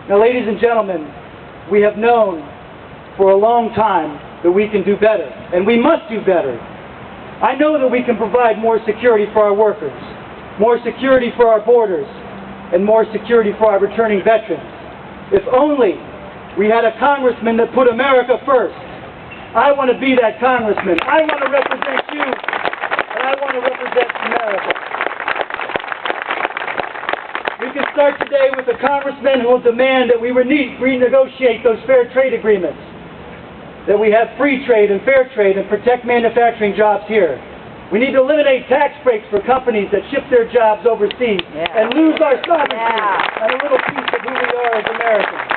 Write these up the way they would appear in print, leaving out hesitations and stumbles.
Now, ladies and gentlemen, we have known for a long time that we can do better, and we must do better. I know that we can provide more security for our workers, more security for our borders, and more security for our returning veterans. If only we had a congressman that put America first. I want to be that congressman. I want to represent you, and I want to represent America. We can start today with a congressman who will demand that we renegotiate those fair trade agreements, that we have free trade and fair trade and protect manufacturing jobs here. We need to eliminate tax breaks for companies that ship their jobs overseas and lose our sovereignty and a little piece of who we are as Americans.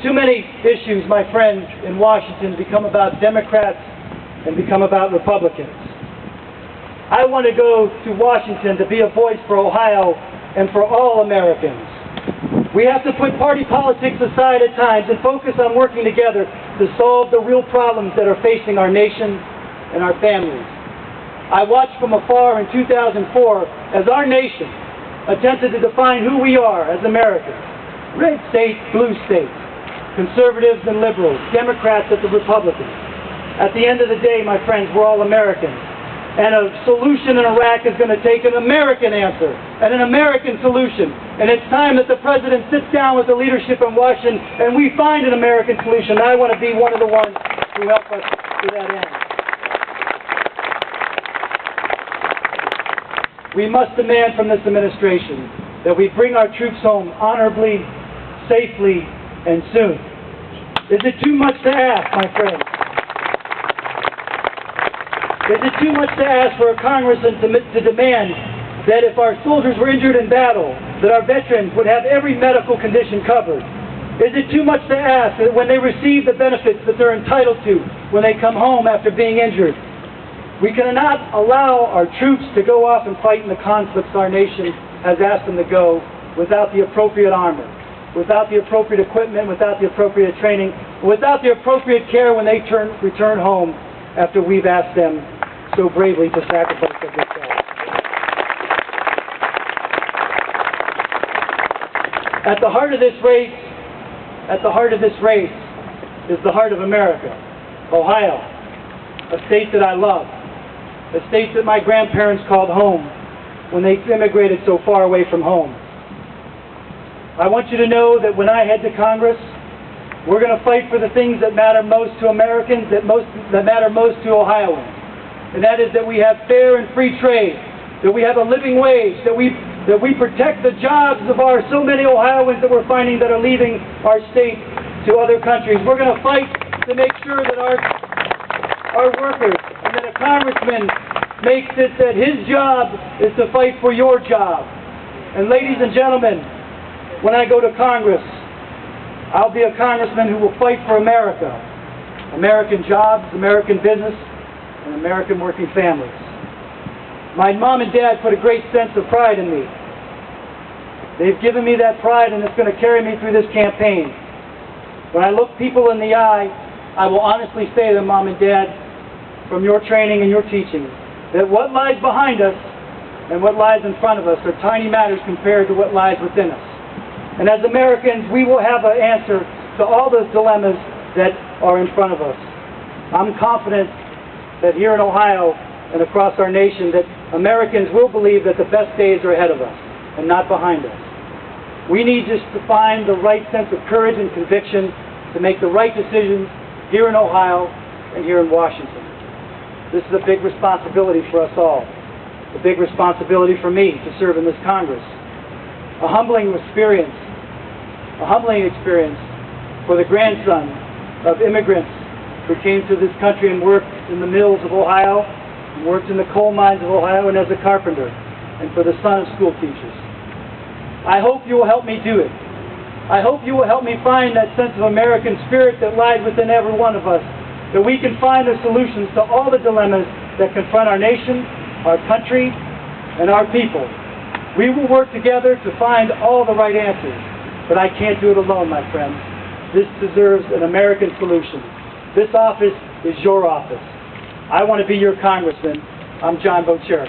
Too many issues, my friends, in Washington become about Democrats and become about Republicans. I want to go to Washington to be a voice for Ohio and for all Americans. We have to put party politics aside at times and focus on working together to solve the real problems that are facing our nation and our families. I watched from afar in 2004 as our nation attempted to define who we are as Americans. Red state, blue state, conservatives and liberals, Democrats and the Republicans. At the end of the day, my friends, we're all Americans. And a solution in Iraq is going to take an American answer and an American solution. And it's time that the President sits down with the leadership in Washington and we find an American solution. I want to be one of the ones who help us to that end. We must demand from this administration that we bring our troops home honorably, safely, and soon. Is it too much to ask, my friends? Is it too much to ask for a congressman to demand that if our soldiers were injured in battle, that our veterans would have every medical condition covered? Is it too much to ask that when they receive the benefits that they're entitled to when they come home after being injured? We cannot allow our troops to go off and fight in the conflicts our nation has asked them to go without the appropriate armor, without the appropriate equipment, without the appropriate training, without the appropriate care when they return home after we've asked them so bravely to sacrifice of themselves. At the heart of this race is the heart of America, Ohio, a state that I love, a state that my grandparents called home when they immigrated so far away from home. I want you to know that when I head to Congress, we're going to fight for the things that matter most to Americans, that matter most to Ohioans. And that is that we have fair and free trade, that we have a living wage, that we protect the jobs of our so many Ohioans that we're finding that are leaving our state to other countries. We're going to fight to make sure that our workers and that a congressman makes it that his job is to fight for your job. And ladies and gentlemen, when I go to Congress, I'll be a congressman who will fight for America, American jobs, American business, and American working families. My mom and dad put a great sense of pride in me. They've given me that pride, and it's going to carry me through this campaign. When I look people in the eye, I will honestly say to them, Mom and Dad, from your training and your teaching, that what lies behind us and what lies in front of us are tiny matters compared to what lies within us. And as Americans, we will have an answer to all those dilemmas that are in front of us. I'm confident that here in Ohio and across our nation that Americans will believe that the best days are ahead of us and not behind us. We need just to find the right sense of courage and conviction to make the right decisions here in Ohio and here in Washington. This is a big responsibility for us all, a big responsibility for me to serve in this Congress. A humbling experience for the grandson of immigrants who came to this country and worked in the mills of Ohio, and worked in the coal mines of Ohio and as a carpenter, and for the son of school teachers. I hope you will help me do it. I hope you will help me find that sense of American spirit that lies within every one of us, that we can find the solutions to all the dilemmas that confront our nation, our country, and our people. We will work together to find all the right answers, but I can't do it alone, my friends. This deserves an American solution. This office is your office. I want to be your congressman. I'm John Boccieri.